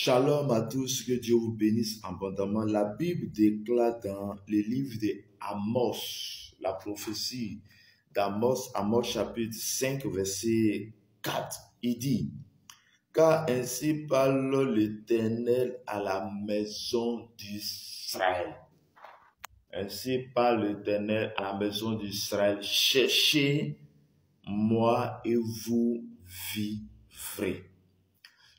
Shalom à tous, que Dieu vous bénisse abondamment. La Bible déclare dans le livre d'Amos, la prophétie d'Amos, Amos chapitre 5, verset 4. Il dit, car ainsi parle l'Éternel à la maison d'Israël. Ainsi parle l'Éternel à la maison d'Israël. Cherchez moi et vous vivrez.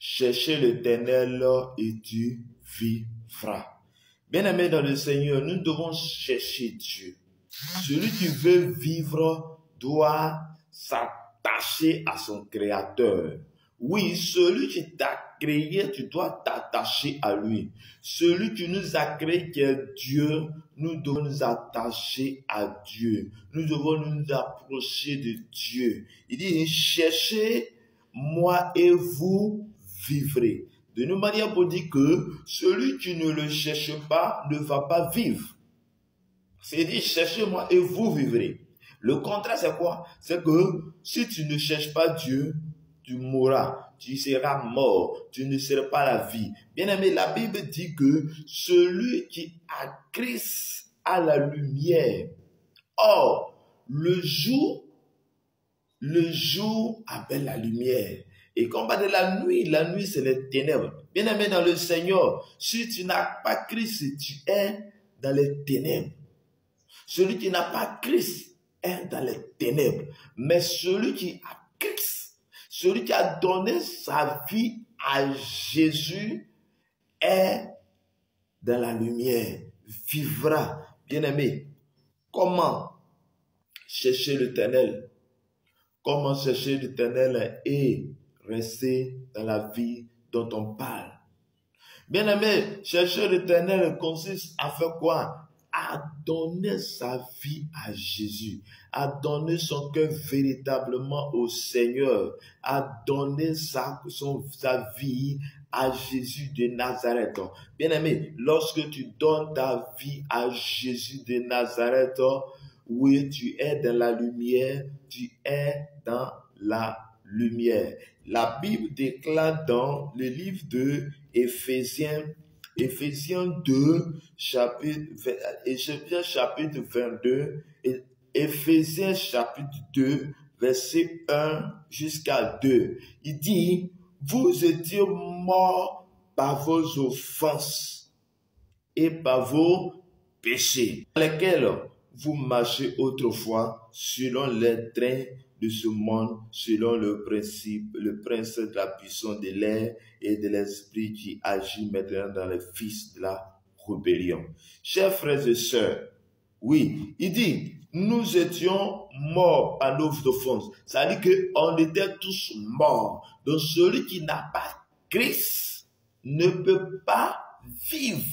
Cherchez l'Éternel et tu vivras. Bien-aimés dans le Seigneur, nous devons chercher Dieu. Celui qui veut vivre doit s'attacher à son Créateur. Oui, celui qui t'a créé, tu dois t'attacher à lui. Celui qui nous a créé, qui est Dieu, nous devons nous attacher à Dieu. Nous devons nous approcher de Dieu. Il dit, cherchez moi et vous vivrez. De nous manière pour dire que celui qui ne le cherche pas ne va pas vivre. C'est dit, cherchez-moi et vous vivrez. Le contraire, c'est quoi? C'est que si tu ne cherches pas Dieu, tu mourras, tu seras mort, tu ne seras pas la vie. Bien-aimé, la Bible dit que celui qui a Christ a la lumière. Or, le jour appelle la lumière. Et quand on parle de la nuit c'est les ténèbres. Bien-aimé dans le Seigneur, si tu n'as pas Christ, tu es dans les ténèbres. Celui qui n'a pas Christ est dans les ténèbres. Mais celui qui a Christ, celui qui a donné sa vie à Jésus est dans la lumière, vivra. Bien-aimé, comment chercher l'Éternel? Comment chercher l'Éternel et rester dans la vie dont on parle? Bien-aimé, chercher l'Éternel consiste à faire quoi? À donner sa vie à Jésus, à donner son cœur véritablement au Seigneur, à donner sa vie à Jésus de Nazareth. Bien-aimé, lorsque tu donnes ta vie à Jésus de Nazareth, oui, tu es dans la lumière, tu es dans la lumière. La Bible déclare dans le livre de Éphésiens 2, chapitre 22, et Éphésiens chapitre 2, verset 1 jusqu'à 2. Il dit, vous étiez morts par vos offenses et par vos péchés, dans lesquels vous marchez autrefois selon les trains de ce monde, selon le prince de la puissance de l'air et de l'esprit qui agit maintenant dans les fils de la rébellion. Chers frères et sœurs, oui, il dit, nous étions morts à nos offenses. Ça veut dire qu'on était tous morts. Donc celui qui n'a pas Christ ne peut pas vivre.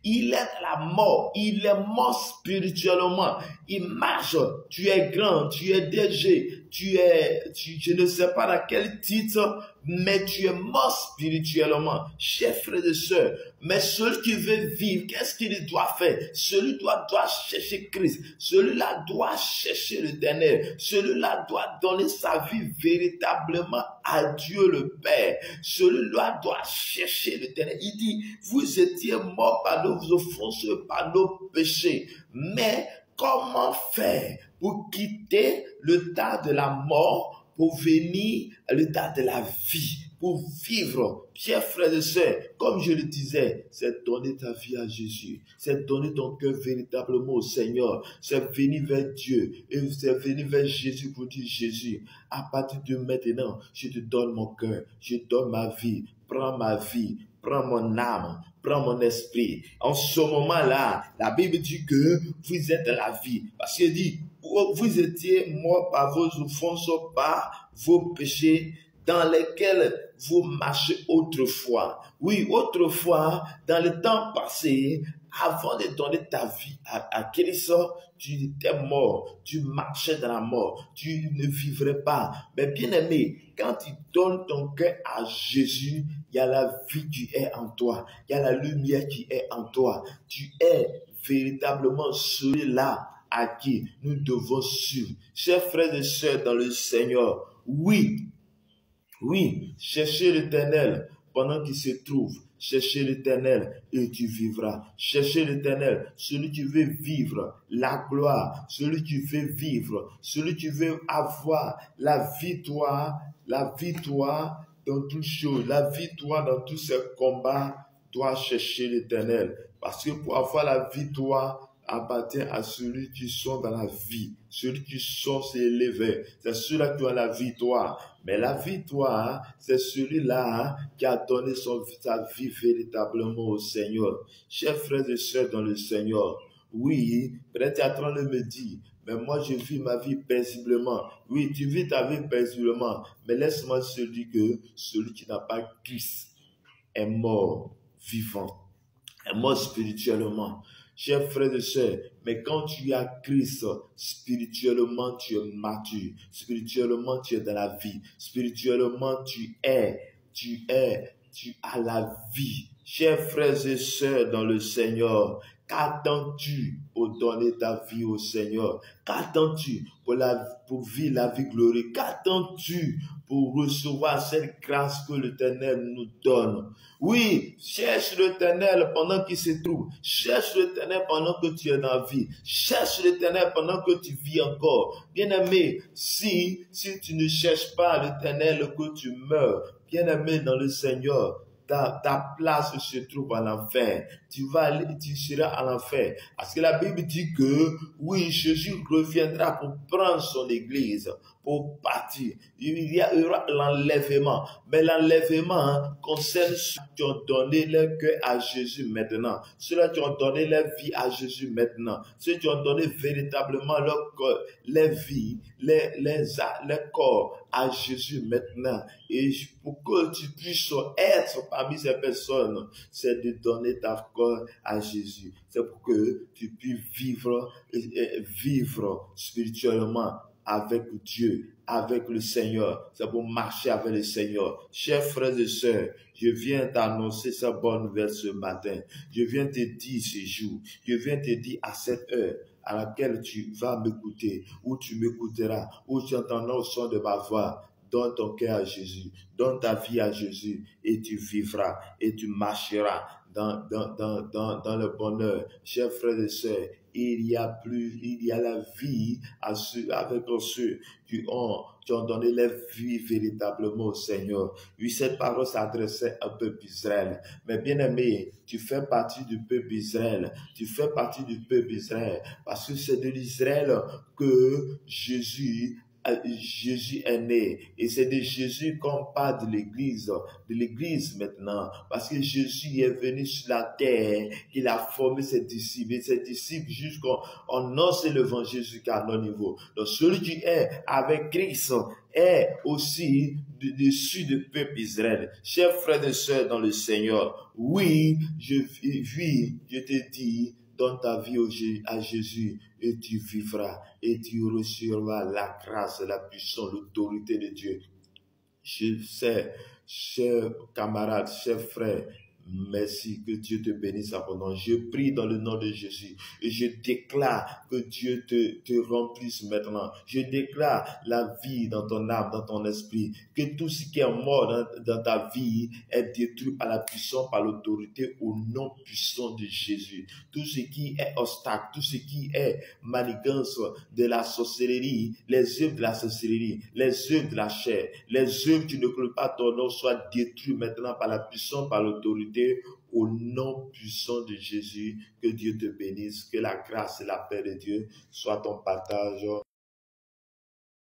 Il est à la mort, il est mort spirituellement. Il marche, tu es grand, tu es DG, je ne sais pas dans quel titre, mais tu es mort spirituellement. Chers frères et sœurs, mais celui qui veut vivre, qu'est-ce qu'il doit faire? Celui-là doit chercher Christ, celui-là doit chercher l'Éternel, celui-là doit donner sa vie véritablement à Dieu le Père, celui-là doit chercher l'Éternel. Il dit, vous étiez morts par nos offenses, par nos péchés, mais comment faire pour quitter l'état de la mort pour venir à l'état de la vie, pour vivre? Chers frères et sœurs, comme je le disais, c'est donner ta vie à Jésus, c'est donner ton cœur véritablement au Seigneur, c'est venir vers Dieu, et c'est venir vers Jésus pour dire, Jésus, à partir de maintenant, je te donne mon cœur, je donne ma vie, prends mon âme, prends mon esprit. En ce moment-là, la Bible dit que vous êtes dans la vie. Parce qu'il dit, vous étiez morts par vos offenses, par vos péchés, dans lesquels vous marchez autrefois. Oui, autrefois, dans le temps passé, avant de donner ta vie à Christ, tu étais mort, tu marchais dans la mort, tu ne vivrais pas. Mais bien aimé, quand tu donnes ton cœur à Jésus, il y a la vie qui est en toi, il y a la lumière qui est en toi. Tu es véritablement celui-là à qui nous devons suivre. Chers frères et sœurs dans le Seigneur, oui, cherchez l'Éternel pendant qu'il se trouve. Cherchez l'Éternel et tu vivras. Cherchez l'Éternel, celui qui veut vivre la gloire, celui qui veut vivre, celui qui veut avoir la victoire dans toutes choses, la victoire dans tous ces combats, doit chercher l'Éternel. Parce que pour avoir la victoire, appartient à celui qui sont dans la vie, celui qui sont s'élever. C'est celui-là qui a la victoire. Mais la victoire, c'est celui-là qui a donné sa vie véritablement au Seigneur. Chers frères et sœurs dans le Seigneur, oui, peut-être tu es en train de me dire, mais moi je vis ma vie paisiblement. Oui, tu vis ta vie paisiblement, mais laisse-moi te dire que celui qui n'a pas Christ est mort vivant, est mort spirituellement. Chers frères et sœurs, mais quand tu as Christ, spirituellement tu es mature, spirituellement tu es dans la vie, spirituellement tu as la vie. Chers frères et sœurs dans le Seigneur, qu'attends-tu pour donner ta vie au Seigneur? Qu'attends-tu pour vivre la vie glorieuse? Qu'attends-tu pour recevoir cette grâce que l'Éternel nous donne? Oui, cherche l'Éternel pendant qu'il se trouve. Cherche l'Éternel pendant que tu es dans la vie. Cherche l'Éternel pendant que tu vis encore. Bien-aimé, si tu ne cherches pas l'Éternel, que tu meurs, bien-aimé dans le Seigneur, ta place se trouve en enfer. Tu seras en enfer. Parce que la Bible dit que, oui, Jésus reviendra pour prendre son église, pour partir. Il y aura l'enlèvement. Mais l'enlèvement concerne ceux qui ont donné leur cœur à Jésus maintenant. Ceux-là qui ont donné leur vie à Jésus maintenant. Ceux qui ont donné véritablement leur corps, leur vie, leur corps à Jésus maintenant. Et pour que tu puisses être parmi ces personnes, c'est de donner ta corps à Jésus. C'est pour que tu puisses vivre spirituellement avec Dieu, avec le Seigneur. C'est pour marcher avec le Seigneur. Chers frères et sœurs, je viens t'annoncer cette bonne nouvelle ce matin. Je viens te dire ce jour. Je viens te dire à cette heure à laquelle tu vas m'écouter, ou tu m'écouteras, ou tu entendras le son de ma voix. Donne ton cœur à Jésus, donne ta vie à Jésus, et tu vivras, et tu marcheras dans le bonheur. Chers frères et sœurs, il y a la vie avec ceux qui ont donné leur vie véritablement au Seigneur. Oui, cette parole s'adressait au peuple d'Israël. Mais bien aimé, tu fais partie du peuple d'Israël. Tu fais partie du peuple d'Israël. Parce que c'est de l'Israël que Jésus est né. Et c'est de Jésus qu'on parle de l'église maintenant. Parce que Jésus est venu sur la terre, il a formé ses disciples. Et ses disciples, jusqu'en annoncer l'évangile jusqu'à nos niveaux. Donc celui qui est avec Christ est aussi dessus du peuple Israël. Chers frères et sœurs dans le Seigneur, oui, je te dis, donne ta vie à Jésus et tu vivras et tu recevras la grâce, la puissance, l'autorité de Dieu. Je sais, chers camarades, chers frères, merci, que Dieu te bénisse abondamment. Je prie dans le nom de Jésus et je déclare que Dieu te remplisse maintenant. Je déclare la vie dans ton âme, dans ton esprit, que tout ce qui est mort dans ta vie est détruit par la puissance, par l'autorité au nom puissant de Jésus. Tout ce qui est obstacle, tout ce qui est manigance de la sorcellerie, les œuvres de la sorcellerie, les œuvres de la chair, les œuvres qui ne clouent pas ton nom soient détruites maintenant par la puissance, par l'autorité au nom puissant de Jésus. Que Dieu te bénisse, que la grâce et la paix de Dieu soient ton partage